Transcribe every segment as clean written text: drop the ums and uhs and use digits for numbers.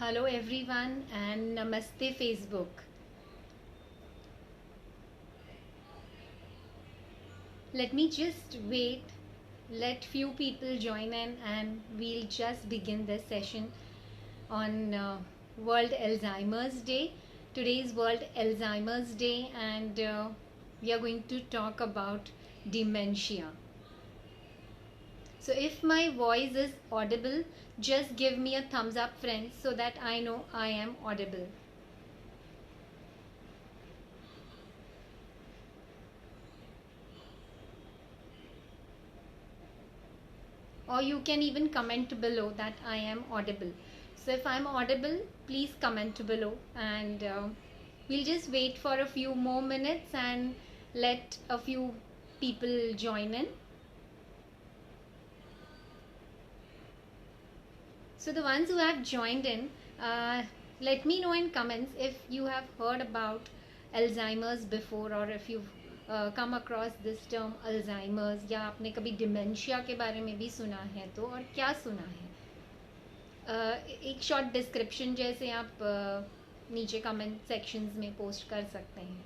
Hello everyone and Namaste Facebook. Let me just wait, let few people join in and we'll just begin this session on World Alzheimer's Day. Today is World Alzheimer's Day and we are going to talk about dementia. So if my voice is audible, just give me a thumbs up friends so that I know I am audible. Or you can even comment below that I am audible. So if I'm audible, please comment below and we'll just wait for a few more minutes and let a few people join in. So the ones who have joined in, let me know in comments if you have heard about Alzheimer's before or if you've come across this term Alzheimer's या आपने कभी dementia के बारे में भी सुना है तो और क्या सुना है एक शॉर्ट डिस्क्रिप्शन जैसे आप नीचे कमेंट सेक्शंस में पोस्ट कर सकते हैं.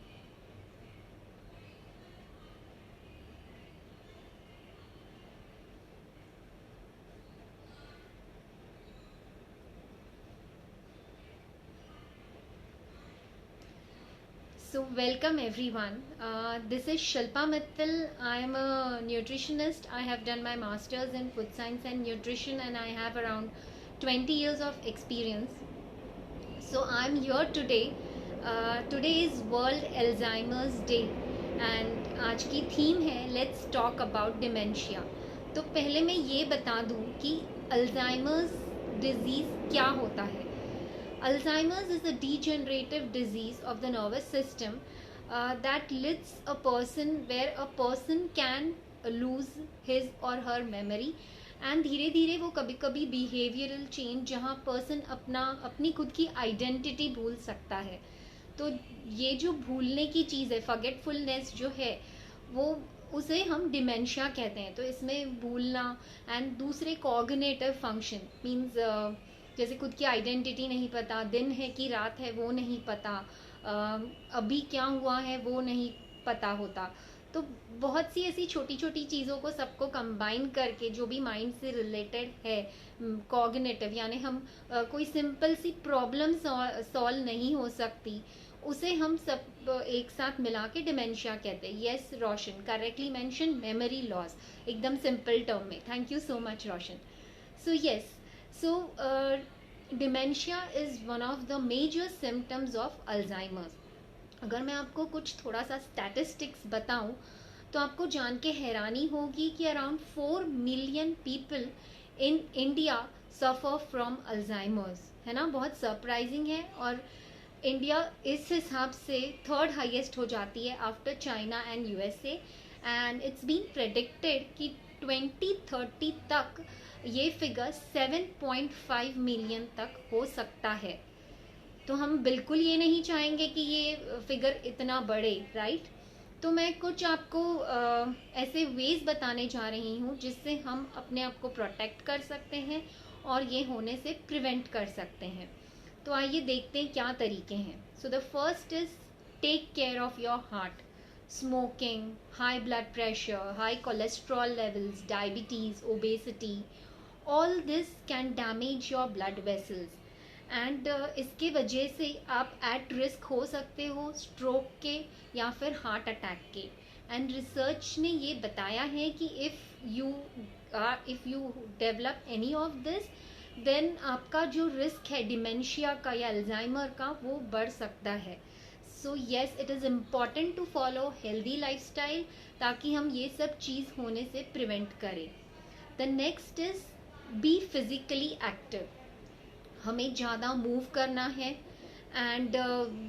So welcome everyone. This is Shilpa Mittal. I am a nutritionist. I have done my masters in food science and nutrition and I have around 20 years of experience. So I am here today. Today is World Alzheimer's Day and आज की theme है Let's talk about dementia. तो पहले मैं ये बता दूँ कि Alzheimer's disease क्या होता है. Alzheimer's is a degenerative disease of the nervous system that leads a person where a person can lose his or her memory and धीरे धीरे वो कभी कभी behavioral change जहाँ person अपनी खुद की identity भूल सकता है. तो ये जो भूलने की चीज़ है forgetfulness जो है वो उसे हम डिमेंशिया कहते हैं. तो इसमें भूलना एंड दूसरे कॉग्निटिव फंक्शन मीन्स जैसे खुद की आइडेंटिटी नहीं पता, दिन है कि रात है वो नहीं पता, अभी क्या हुआ है वो नहीं पता होता. तो बहुत सी ऐसी छोटी छोटी चीज़ों को सबको कंबाइन करके जो भी माइंड से रिलेटेड है कॉग्निटिव यानी हम कोई सिंपल सी प्रॉब्लम सॉल्व नहीं हो सकती उसे हम सब एक साथ मिला के डिमेंशिया कहते हैं. यस रोशन करेक्टली मेंशन मेमोरी लॉस एकदम सिंपल टर्म में. Thank you so much Roshan. So yes So, dementia is one of the major symptoms of Alzheimer's. अगर मैं आपको कुछ थोड़ा सा statistics बताऊं तो आपको जान के हैरानी होगी कि around 4 million people in India suffer from Alzheimer's. है ना, बहुत सरप्राइजिंग है. और इंडिया इस हिसाब से थर्ड हाईएस्ट हो जाती है after China and USA and it's been predicted कि 2030 तक ये फिगर 7.5 मिलियन तक हो सकता है. तो हम बिल्कुल ये नहीं चाहेंगे कि ये फिगर इतना बढ़े, राइट. तो मैं कुछ आपको ऐसे वेज बताने जा रही हूँ जिससे हम अपने आप को प्रोटेक्ट कर सकते हैं और ये होने से प्रिवेंट कर सकते हैं. तो आइए देखते हैं क्या तरीके हैं. So the first is take care of your heart. Smoking, high blood pressure, high cholesterol levels, diabetes, obesity, all this can damage your blood vessels and इसके वजह से आप at risk हो सकते हो stroke के या फिर heart attack के. and research ने ये बताया है कि if you develop any of this then आपका जो risk है dementia का या Alzheimer का वो बढ़ सकता है. So yes, it is important to follow healthy lifestyle ताकि हम ये सब चीज़ होने से प्रिवेंट करें. The next is be physically active. हमें ज़्यादा मूव करना है एंड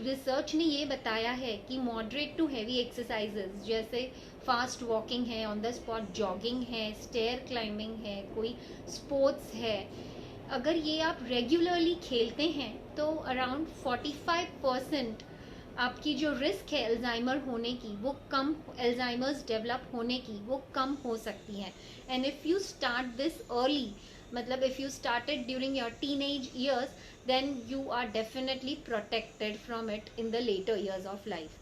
रिसर्च ने ये बताया है कि मॉडरेट टू हैवी एक्सरसाइजेज जैसे फास्ट वॉकिंग है, ऑन द स्पॉट जॉगिंग है, स्टेयर क्लाइंबिंग है, कोई स्पोर्ट्स है, अगर ये आप रेगुलरली खेलते हैं तो अराउंड 45% आपकी जो रिस्क है अल्जाइमर होने की वो कम, अल्जाइमर्स डेवलप होने की वो कम हो सकती है. And if you start this early मतलब if you started during your teenage years, then you are definitely protected from it in the later years of life.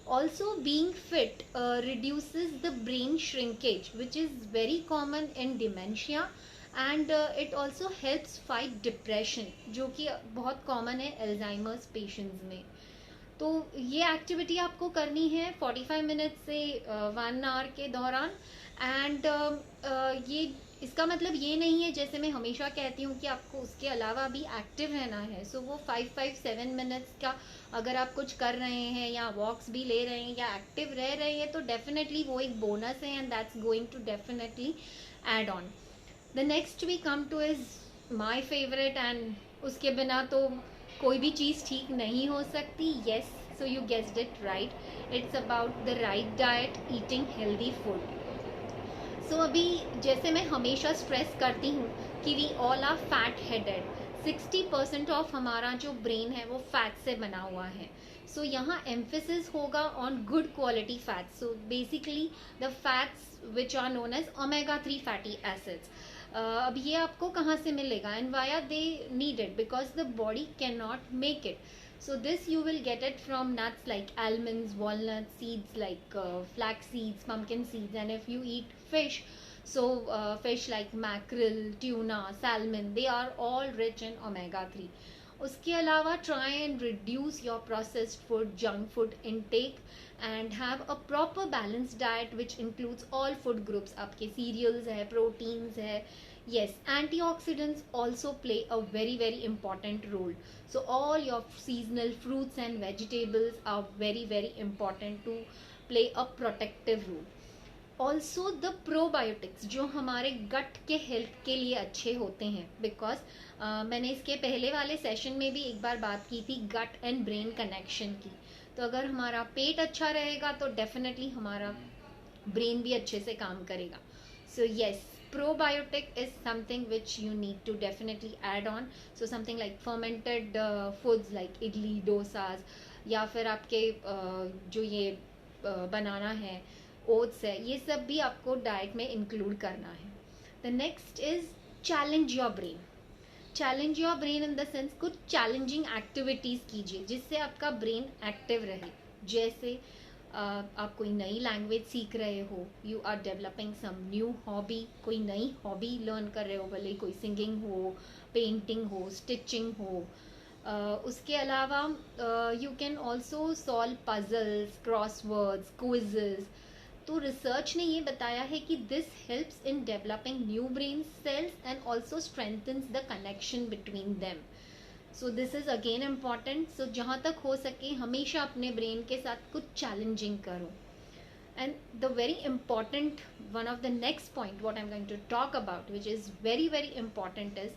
Also, being fit reduces the brain shrinkage, which is very common in dementia, and it also helps fight depression, जो कि बहुत common है Alzheimer's patients में. तो ये activity आपको करनी है 45 मिनट से 1 आवर के दौरान. एंड ये इसका मतलब ये नहीं है, जैसे मैं हमेशा कहती हूँ कि आपको उसके अलावा भी एक्टिव रहना है. सो वो 5-7 मिनट्स का अगर आप कुछ कर रहे हैं या वॉक्स भी ले रहे हैं या एक्टिव रह रहे हैं तो डेफिनेटली वो एक बोनस है, and that's going to definitely add on. The next we come to is my favourite, and उसके बिना तो कोई भी चीज़ ठीक नहीं हो सकती. Yes, so you guessed it right, it's about the right diet, eating healthy food. So अभी जैसे मैं हमेशा स्ट्रेस करती हूँ कि we all are fat headed. 60% of हमारा जो ब्रेन है वो फैट से बना हुआ है. सो यहाँ एम्फेसिस होगा on good quality fats. So basically the fats which are known as omega-3 fatty acids. अब ये आपको कहाँ से मिलेगा, and why are they needed, because the body can not make it. So this you will get it from nuts like almonds, walnuts, seeds like flax seeds, pumpkin seeds, and if you eat fish, so fish like mackerel, tuna, salmon, they are all rich in omega-3. उसके अलावा try and reduce your processed food, junk food intake, and have a proper balanced diet which includes all food groups. आपके cereals है, proteins है. Yes, antioxidants also play a very very important role. So all your seasonal fruits and vegetables are very very important to play a protective role. Also the probiotics जो हमारे गट के health के लिए अच्छे होते हैं, बिकॉज मैंने इसके पहले वाले सेशन में भी एक बार बात की थी गट एंड ब्रेन कनेक्शन की. तो अगर हमारा पेट अच्छा रहेगा तो डेफिनेटली हमारा ब्रेन भी अच्छे से काम करेगा. So yes, probiotic is something which you need to definitely add on. So something like fermented foods like idli, dosas, या फिर आपके जो ये बनाना है, ओट्स है, ये सब भी आपको डाइट में इंक्लूड करना है. The next is challenge your brain. Challenge your brain in the sense कुछ चैलेंजिंग एक्टिविटीज कीजिए जिससे आपका ब्रेन एक्टिव रहे. जैसे आप कोई नई लैंग्वेज सीख रहे हो, you are developing some new hobby, कोई नई हॉबी लर्न कर रहे हो, भले कोई सिंगिंग हो, पेंटिंग हो, स्टिचिंग हो. उसके अलावा you can also solve puzzles, crosswords, quizzes. तो रिसर्च ने ये बताया है कि this helps in developing new brain cells and also strengthens the connection between them. So this is again important. So जहाँ तक हो सके हमेशा अपने ब्रेन के साथ कुछ चैलेंजिंग करो. And the very important one of the next point what I am going to talk about which is very very important is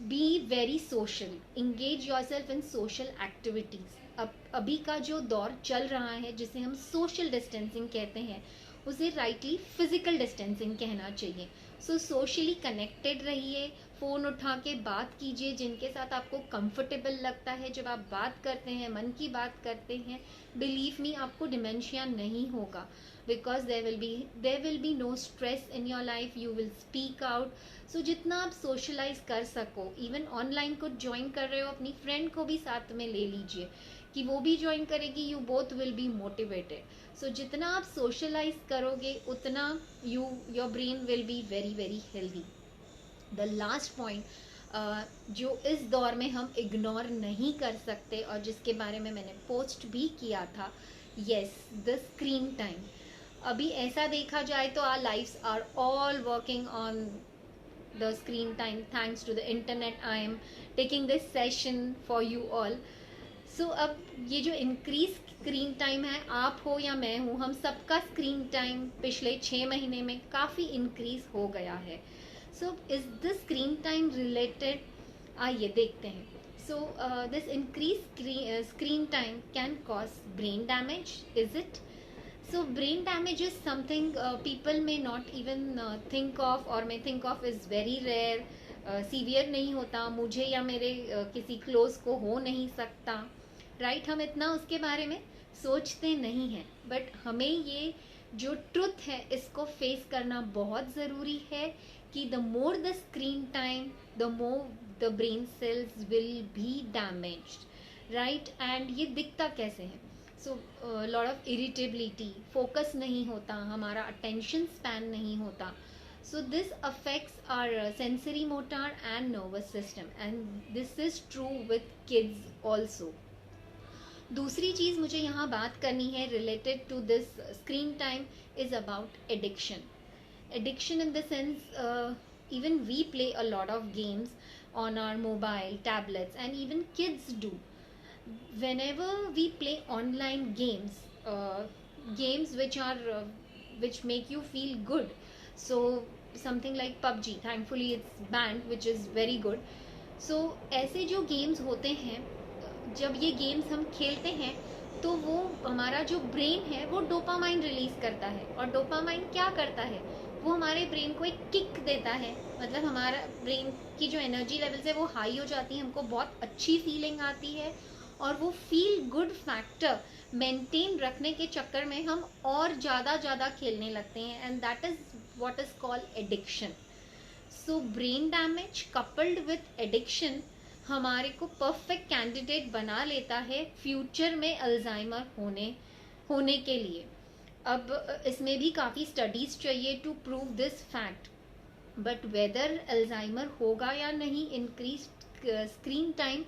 be very social. Engage yourself in social activities. अब अभी का जो दौर चल रहा है जिसे हम सोशल डिस्टेंसिंग कहते हैं, उसे राइटली फिजिकल डिस्टेंसिंग कहना चाहिए. सो सोशली कनेक्टेड रहिए, फ़ोन उठा के बात कीजिए जिनके साथ आपको कंफर्टेबल लगता है. जब आप बात करते हैं, मन की बात करते हैं, बिलीव मी आपको डिमेंशिया नहीं होगा, because there will be no stress in your life. You will speak out. So जितना आप सोशलाइज कर सको, इवन ऑनलाइन कुछ ज्वाइन कर रहे हो, अपनी फ्रेंड को भी साथ में ले लीजिए कि वो भी ज्वाइन करेगी. You both will be motivated. So जितना आप सोशलाइज करोगे उतना your brain will be very very healthy. The last point जो इस दौर में हम इग्नोर नहीं कर सकते और जिसके बारे में मैंने पोस्ट भी किया था, येस, द स्क्रीन टाइम. अभी ऐसा देखा जाए तो our lives are all working on the screen time. Thanks to the internet I am taking this session for you all. So अब ये जो इंक्रीज स्क्रीन टाइम है, आप हो या मैं हूँ, हम सबका स्क्रीन टाइम पिछले 6 महीने में काफ़ी इंक्रीज हो गया है. So is the screen time related, आइए देखते हैं. So this increase screen time can cause brain damage. Is it? So brain damage is something people may not even think of, और may think of is very rare. Severe नहीं होता, मुझे या मेरे किसी क्लोज को हो नहीं सकता, राइट? हम इतना उसके बारे में सोचते नहीं हैं. बट हमें ये जो ट्रुथ है इसको फेस करना बहुत ज़रूरी है कि the more the screen time, the more the brain cells will be damaged, right? And ये दिखता कैसे है? So lot of irritability, focus नहीं होता, हमारा attention span नहीं होता. So this affects our sensory motor and nervous system, and this is true with kids also. दूसरी चीज़ मुझे यहाँ बात करनी है related to this screen time is about addiction. Addiction in the sense, even we play a lot of games on our mobile, tablets, and even kids do. Whenever we play online games, games which make you feel good, so something like PUBG, thankfully it's banned, which is very good. So ऐसे जो games होते हैं, जब ये games हम खेलते हैं तो वो हमारा जो ब्रेन है वो डोपामाइन रिलीज करता है. और डोपामाइन क्या करता है? वो हमारे ब्रेन को एक किक देता है, मतलब हमारा ब्रेन की जो एनर्जी लेवल्स है वो हाई हो जाती है, हमको बहुत अच्छी फीलिंग आती है, और वो फील गुड फैक्टर मेंटेन रखने के चक्कर में हम और ज़्यादा खेलने लगते हैं, and that is what is called addiction. So brain damage coupled with addiction हमारे को परफेक्ट कैंडिडेट बना लेता है फ्यूचर में अल्जाइमर होने के लिए. अब इसमें भी काफ़ी स्टडीज़ चाहिए to prove this fact, but whether Alzheimer होगा या नहीं, इंक्रीज स्क्रीन टाइम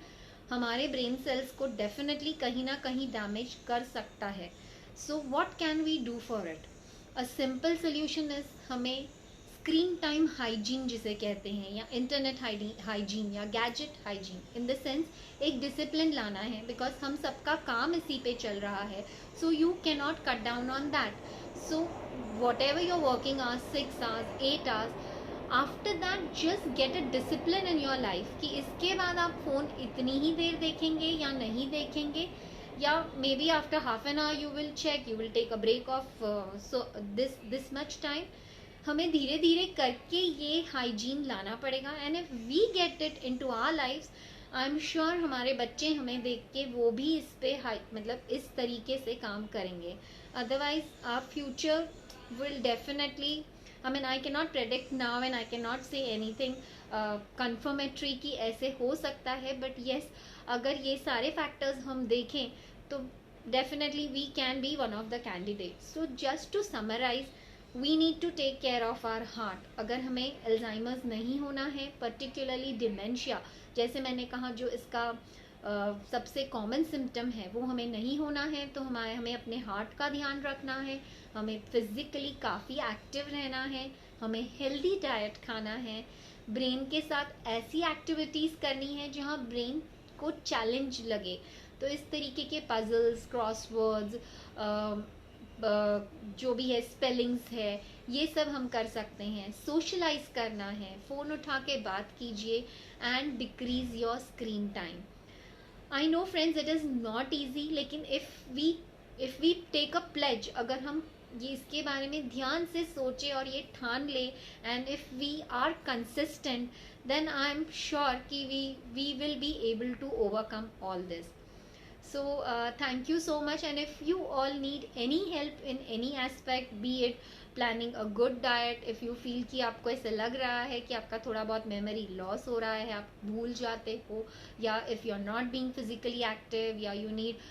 हमारे ब्रेन सेल्स को डेफिनेटली कहीं ना कहीं डैमेज कर सकता है. So what can we do for it? A simple solution is हमें स्क्रीन टाइम हाइजीन जिसे कहते हैं, या इंटरनेट हाइजीन या gadget hygiene, in the sense एक डिसिप्लिन लाना है, बिकॉज हम सबका काम इसी पे चल रहा है. So you can not cut down on that. So whatever your working hours, 6 hours, 8 hours, after that just get a discipline in your life कि इसके बाद आप फ़ोन इतनी ही देर देखेंगे या नहीं देखेंगे, या maybe after half an hour you will check, you will take a break of so this much time. हमें धीरे धीरे करके ये हाइजीन लाना पड़ेगा, and if we get it into our lives, I am sure हमारे बच्चे हमें देख के वो भी इस पे मतलब इस तरीके से काम करेंगे. Otherwise our future will definitely, I mean I can not predict now and I can not say anything confirmatory कि ऐसे हो सकता है, बट येस, अगर ये सारे फैक्टर्स हम देखें तो definitely we can be one of the candidates. So just to summarise, we need to take care of our heart. अगर हमें अल्जाइमर्स नहीं होना है, पर्टिकुलरली डिमेंशिया, जैसे मैंने कहा जो इसका सबसे कॉमन सिम्टम है, वो हमें नहीं होना है, तो हमें अपने हार्ट का ध्यान रखना है, हमें फिजिकली काफ़ी एक्टिव रहना है, हमें हेल्दी डाइट खाना है, ब्रेन के साथ ऐसी एक्टिविटीज़ करनी है जहाँ ब्रेन को चैलेंज लगे. तो इस तरीके के पजल्स, क्रॉसवर्ड्स, जो भी है, स्पेलिंग्स है, ये सब हम कर सकते हैं. सोशलाइज करना है, फ़ोन उठा के बात कीजिए, and decrease your screen time. I know friends, it is not easy, लेकिन if we take a pledge, अगर हम ये इसके बारे में ध्यान से सोचे और ये ठान ले, and if we are consistent, then I am sure कि we will be able to overcome all this. So thank you so much, and if you all need any help in any aspect, be it planning a good diet, if you feel कि आपको ऐसे लग रहा है कि आपका थोड़ा बहुत मेमोरी लॉस हो रहा है, आप भूल जाते हो, या if you are not being physically active, या you need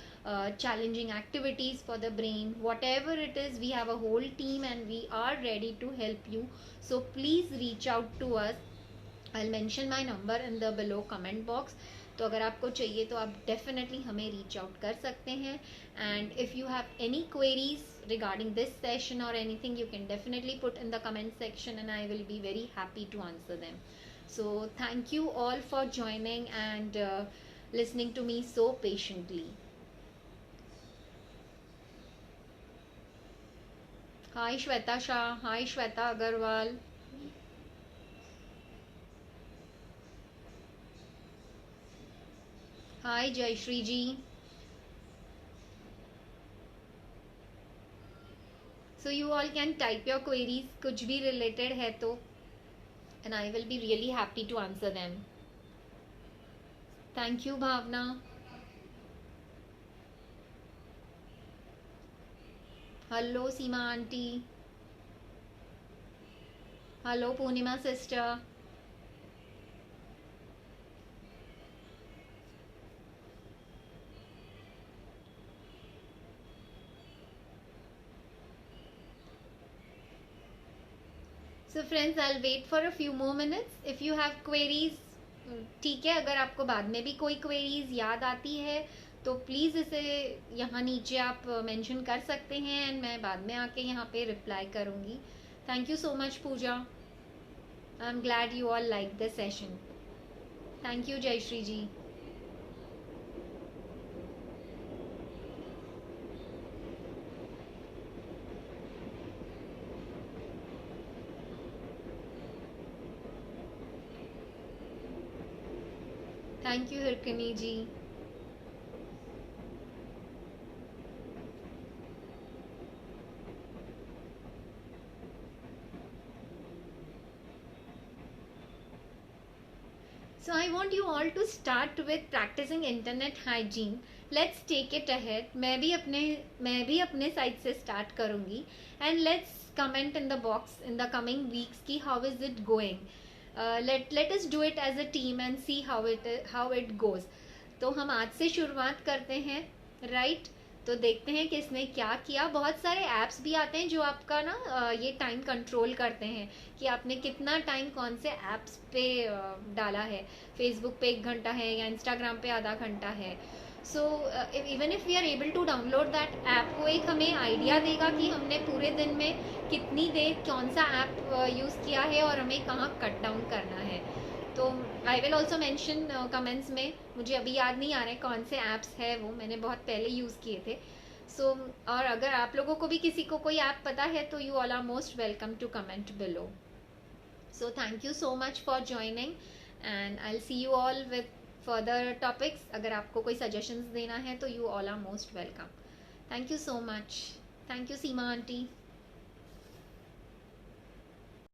challenging activities for the brain, whatever it is, we have a whole team and we are ready to help you. So please reach out to us. I'll mention my number in the below comment box. तो अगर आपको चाहिए तो आप definitely हमें reach out कर सकते हैं. And if you have any queries regarding this session और anything, you can definitely put in the comment section, and I will be very happy to answer them. So thank you all for joining and listening to me so patiently. Hi Shweta Shah, hi Shweta Agarwal. Hi Jayshree ji. So you all can type your queries, कुछ भी related है तो, and I will be really happy to answer them. Thank you Bhavna. Hello Seema aunty. Hello Purnima sister. So friends, I'll wait for a few more minutes. If you have queries, ठीक है. अगर आपको बाद में भी कोई queries याद आती है तो प्लीज़ इसे यहाँ नीचे आप मेंशन कर सकते हैं एंड मैं बाद में आके यहाँ पे रिप्लाई करूँगी. Thank you so much Pooja. I am glad you all like the session. Thank you Jayshree ji. Thank you Hirkani ji. So I want you all to start with practicing internet hygiene. Let's take it ahead. मैं भी अपने side से start करूँगी and let's comment in the box in the coming weeks कि how is it going. Let us do it as a team and see how it goes. तो हम आज से शुरुआत करते हैं, राइट? तो देखते हैं कि इसने क्या किया. बहुत सारे ऐप्स भी आते हैं जो आपका ना ये टाइम कंट्रोल करते हैं कि आपने कितना टाइम कौन से ऐप्स पे डाला है. फेसबुक पे 1 घंटा है या इंस्टाग्राम पे आधा घंटा है. So even if we are able to download that app, वो एक हमें आइडिया देगा कि हमने पूरे दिन में कितनी देर कौन सा ऐप यूज़ किया है और हमें कहाँ कट डाउन करना है. तो I will also mention comments में. मुझे अभी याद नहीं आ रहे कौन से ऐप्स है, वो मैंने बहुत पहले यूज़ किए थे. सो और अगर आप लोगों को भी किसी को कोई ऐप पता है तो you all are most welcome to comment below. So thank you so much for joining and I will see you all with further topics. अगर आपको कोई सजेशंस देना है तो you all are most welcome. Thank you so much. Thank you Seema aunty.